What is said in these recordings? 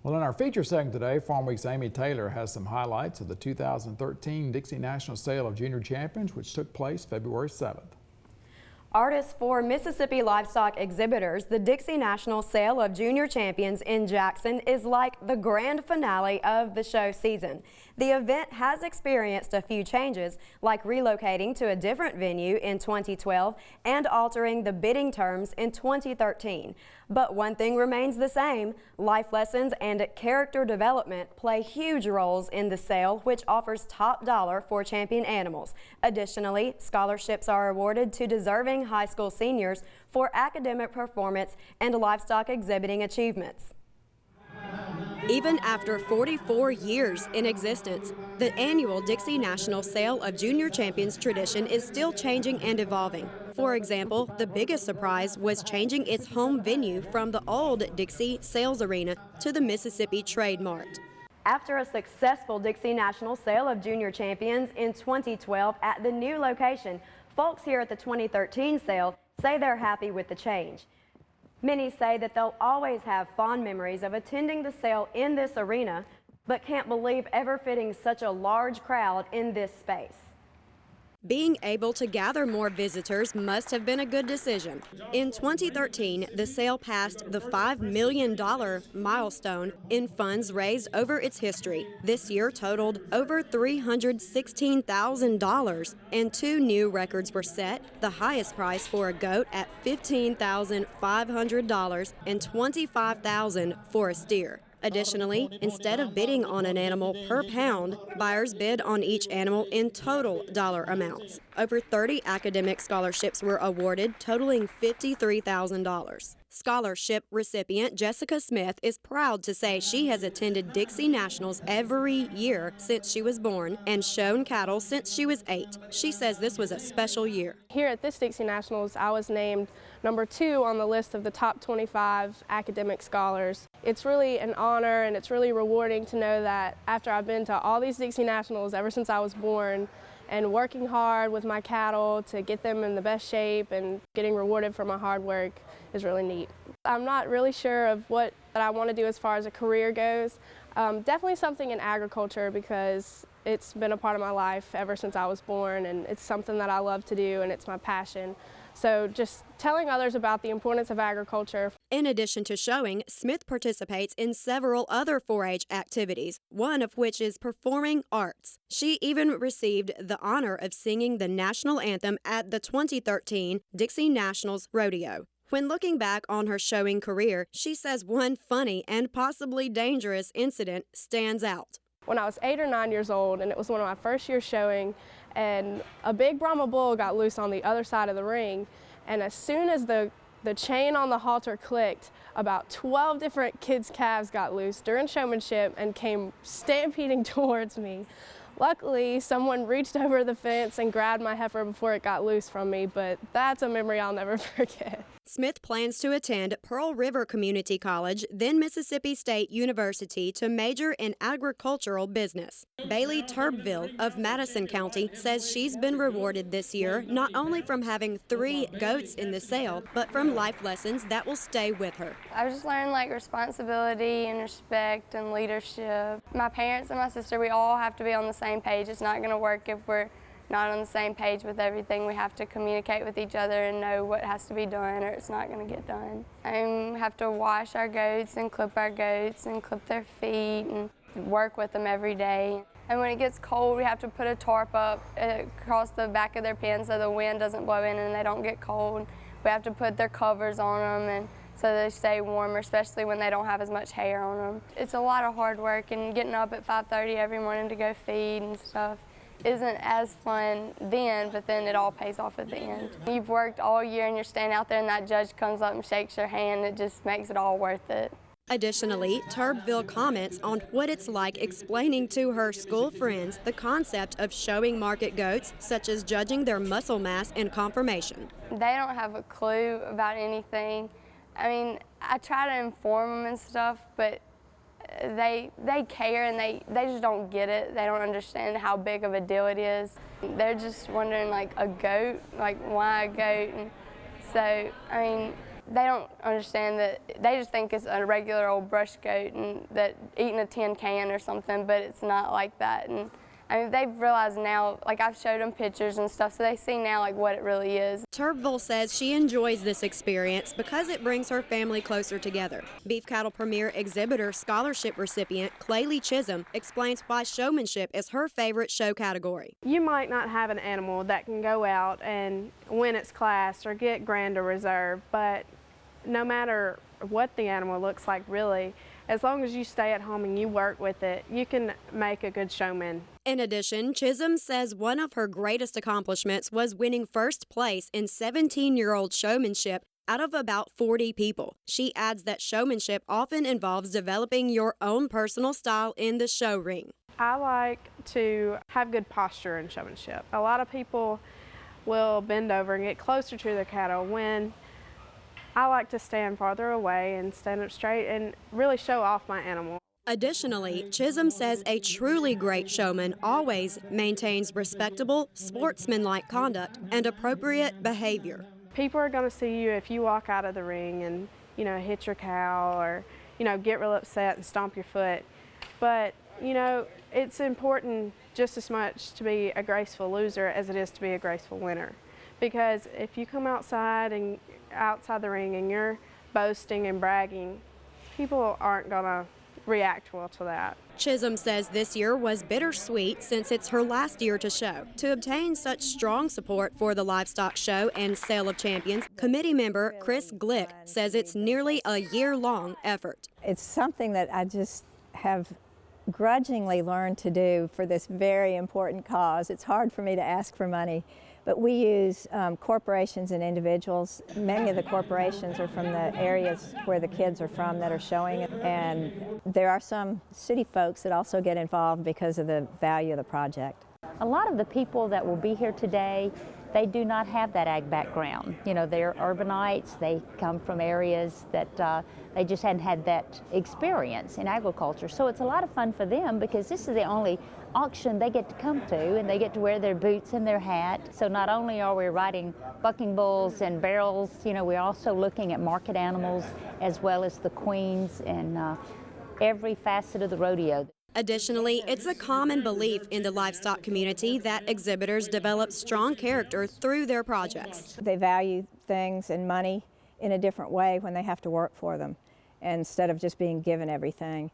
Well, in our feature segment today, Farmweek's Amy Taylor has some highlights of the 2013 Dixie National Sale of Junior Champions, which took place February 7th. Artists for Mississippi livestock exhibitors, the Dixie National Sale of Junior Champions in Jackson is like the grand finale of the show season. The event has experienced a few changes, like relocating to a different venue in 2012 and altering the bidding terms in 2013. But one thing remains the same: life lessons and character development play huge roles in the sale, which offers top dollar for champion animals. Additionally, scholarships are awarded to deserving high school seniors for academic performance and livestock exhibiting achievements. Even after 44 years in existence, the annual Dixie National Sale of Junior Champions tradition is still changing and evolving. For example, the biggest surprise was changing its home venue from the old Dixie Sales Arena to the Mississippi Trade Mart. After a successful Dixie National Sale of Junior Champions in 2012 at the new location, folks here at the 2013 sale say they're happy with the change. Many say that they'll always have fond memories of attending the sale in this arena, but can't believe ever fitting such a large crowd in this space. Being able to gather more visitors must have been a good decision. In 2013, the sale passed the $5 million milestone in funds raised over its history. This year totaled over $316,000, and two new records were set: the highest price for a goat at $15,500 and $25,000 for a steer. Additionally, instead of bidding on an animal per pound, buyers bid on each animal in total dollar amounts. Over 30 academic scholarships were awarded, totaling $53,000. Scholarship recipient Jessica Smith is proud to say she has attended Dixie Nationals every year since she was born and shown cattle since she was 8. She says this was a special year. Here at this Dixie Nationals, I was named number 2 on the list of the top 25 academic scholars. It's really an honor, and it's really rewarding to know that after I've been to all these Dixie Nationals ever since I was born, and working hard with my cattle to get them in the best shape and getting rewarded for my hard work is really neat. I'm not really sure of what I want to do as far as a career goes. Definitely something in agriculture, because it's been a part of my life ever since I was born, and it's something that I love to do, and it's my passion. So just telling others about the importance of agriculture. In addition to showing, Smith participates in several other 4-H activities, one of which is performing arts. She even received the honor of singing the national anthem at the 2013 Dixie Nationals Rodeo. When looking back on her showing career, she says one funny and possibly dangerous incident stands out. When I was 8 or 9 years old, and it was one of my first years showing, and a big Brahma bull got loose on the other side of the ring, and as soon as the chain on the halter clicked, about 12 different kids' calves got loose during showmanship and came stampeding towards me. Luckily, someone reached over the fence and grabbed my heifer before it got loose from me, but that's a memory I'll never forget. Smith plans to attend Pearl River Community College, then Mississippi State University, to major in agricultural business. Bailey Turbeville of Madison County says she's been rewarded this year not only from having 3 goats in the sale, but from life lessons that will stay with her. I've just learned like responsibility and respect and leadership. My parents and my sister, we all have to be on the same page. It's not going to work if we're not on the same page with everything. We have to communicate with each other and know what has to be done, or it's not going to get done. We have to wash our goats and clip their feet and work with them every day. And when it gets cold, we have to put a tarp up across the back of their pen so the wind doesn't blow in and they don't get cold. We have to put their covers on them and so they stay warmer, especially when they don't have as much hair on them. It's a lot of hard work, and getting up at 5:30 every morning to go feed and stuff isn't as fun then, but then it all pays off at the end. You've worked all year and you're standing out there and that judge comes up and shakes your hand. It just makes it all worth it. Additionally, Turbeville comments on what it's like explaining to her school friends the concept of showing market goats, such as judging their muscle mass and conformation. They don't have a clue about anything. I mean, I try to inform them and stuff, but they care and they just don't get it. They don't understand how big of a deal it is. They're just wondering, like, a goat, like, why a goat? And so, I mean, They don't understand that, they just think it's a regular old brush goat and that eating a tin can or something, but it's not like that. And I mean, they've realized now, like I've showed them pictures and stuff, so they see now like what it really is. Turbeville says she enjoys this experience because it brings her family closer together. Beef Cattle Premier Exhibitor Scholarship recipient Claylee Chisholm explains why showmanship is her favorite show category. You might not have an animal that can go out and win its class or get grand or reserve, but no matter what the animal looks like really, as long as you stay at home and you work with it, you can make a good showman. In addition, Chisholm says one of her greatest accomplishments was winning first place in 17-year-old showmanship out of about 40 people. She adds that showmanship often involves developing your own personal style in the show ring. I like to have good posture in showmanship. A lot of people will bend over and get closer to their cattle when I like to stand farther away and stand up straight and really show off my animal. Additionally, Chisholm says a truly great showman always maintains respectable, sportsmanlike conduct and appropriate behavior. People are going to see you if you walk out of the ring and, hit your cow or, get real upset and stomp your foot. But, it's important just as much to be a graceful loser as it is to be a graceful winner. Because if you come outside the ring and you're boasting and bragging, people aren't going to react well to that. Chisholm says this year was bittersweet since it's her last year to show. To obtain such strong support for the livestock show and sale of champions, committee member Chris Glick says it's nearly a year-long effort. It's something that I just have grudgingly learned to do for this very important cause. It's hard for me to ask for money, but we use corporations and individuals. Many of the corporations are from the areas where the kids are from that are showing it, and there are some city folks that also get involved because of the value of the project. A lot of the people that will be here today, they do not have that ag background. They're urbanites, they come from areas that they just hadn't had that experience in agriculture. So it's a lot of fun for them because this is the only auction they get to come to, and they get to wear their boots and their hat. So not only are we riding bucking bulls and barrels, we're also looking at market animals as well as the queens and every facet of the rodeo. Additionally, it's a common belief in the livestock community that exhibitors develop strong character through their projects. They value things and money in a different way when they have to work for them instead of just being given everything.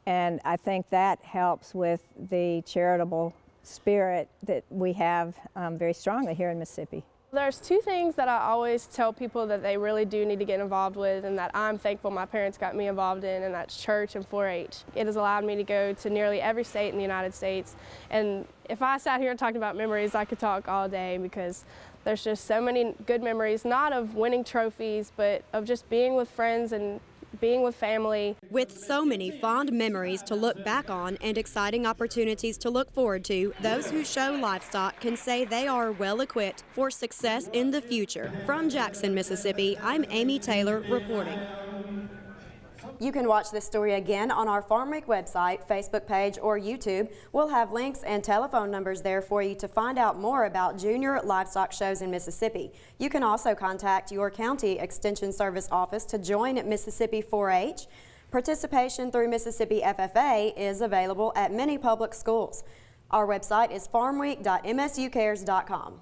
And I think that helps with the charitable spirit that we have very strongly here in Mississippi. There's two things that I always tell people that they really do need to get involved with and that I'm thankful my parents got me involved in, and that's church and 4-H. It has allowed me to go to nearly every state in the United States, and if I sat here and talked about memories, I could talk all day because there's just so many good memories, not of winning trophies, but of just being with friends and being with family. With so many fond memories to look back on and exciting opportunities to look forward to, those who show livestock can say they are well equipped for success in the future. From Jackson, Mississippi, I'm Amy Taylor reporting. You can watch this story again on our Farmweek website, Facebook page, or YouTube. We'll have links and telephone numbers there for you to find out more about junior livestock shows in Mississippi. You can also contact your county extension service office to join Mississippi 4-H. Participation through Mississippi FFA is available at many public schools. Our website is farmweek.msucares.com.